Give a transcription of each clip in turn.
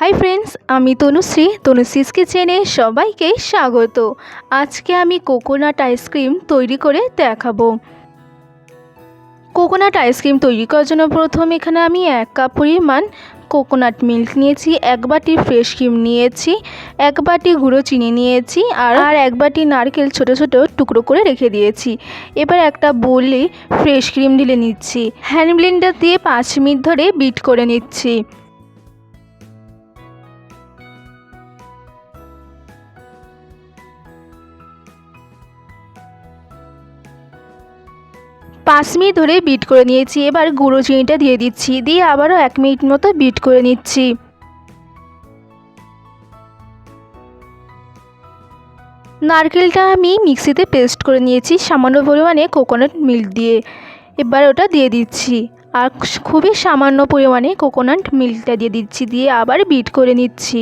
Hi friends, আমি তনুশ্রীস কিচেনে সবাইকে স্বাগত। আজকে আমি কোকোনাট আইসক্রিম তৈরি করে দেখাবো। কোকোনাট আইসক্রিম তৈরি করার জন্য প্রথমে এখানে আমি 1 কাপ পরিমাণ কোকোনাট মিল্ক নিয়েছি, 1 বাটি ফ্রেশ ক্রিম নিয়েছি, 1 বাটি গুঁড়ো চিনি নিয়েছি আর 1 বাটি নারকেল ছোট ছোট টুকরো করে রেখে দিয়েছি। এবার একটা বোলে ফ্রেশ ক্রিম ঢেলে নিচ্ছি। হ্যান্ড ব্লেন্ডার দিয়ে 5 মিনিট ধরে বিট করে নিচ্ছি। পাঁচ মিনিট ধরে বিট করে নিয়েছি। এবার গুঁড়ো চিনিটা দিয়ে দিচ্ছি, দিয়ে আবারও 1 মিনিট মতো বিট করে নিচ্ছি। নারকেলটা আমি মিক্সিতে পেস্ট করে নিয়েছি সামান্য পরিমাণে কোকোনাট মিল্ক দিয়ে। এবার ওটা দিয়ে দিচ্ছি আর খুবই সামান্য পরিমাণে কোকোনাট মিল্কটা দিয়ে দিচ্ছি, দিয়ে আবার বিট করে নিচ্ছি।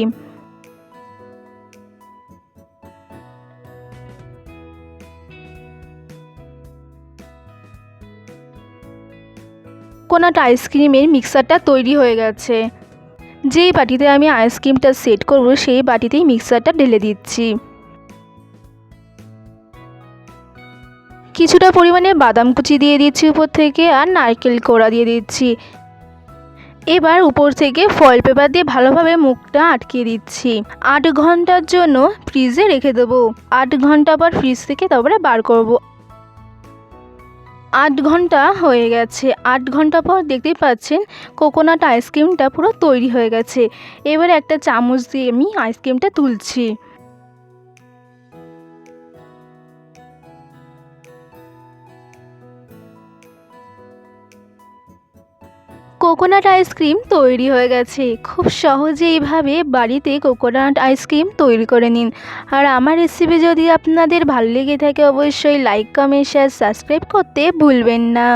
কোকোনাট আইসক্রিমের মিক্সারটা তৈরি হয়ে গেছে। যেই বাটিতে আমি আইসক্রিমটা সেট করব সেই বাটিতেই মিক্সারটা ঢেলে দিচ্ছি। কিছুটা পরিমাণে বাদাম কুচি দিয়ে দিচ্ছি উপর থেকে আর নারকেল কোড়া দিয়ে দিচ্ছি। এবার উপর থেকে ফয়েল পেপার দিয়ে ভালোভাবে মুখটা আটকিয়ে দিচ্ছি। 8 ঘন্টার জন্য ফ্রিজে রেখে দেবো। 8 ঘন্টা পর ফ্রিজ থেকে তারপরে বার করব। 8 ঘন্টা হয়ে গেছে। 8 ঘন্টা পর দেখতেই পাচ্ছেন কোকোনাট আইসক্রিমটা পুরো তৈরি হয়ে গেছে। এবার একটা চামচ দিয়ে আমি আইসক্রিমটা তুলছি। কোকোনাট আইসক্রিম তৈরি হয়ে গেছে। খুব সহজে এইভাবে বাড়িতে কোকোনাট আইসক্রিম তৈরি করে নিন। আর আমার রেসিপি যদি আপনাদের ভালো লেগে থাকে অবশ্যই লাইক, কমেন্ট, শেয়ার, সাবস্ক্রাইব করতে ভুলবেন না।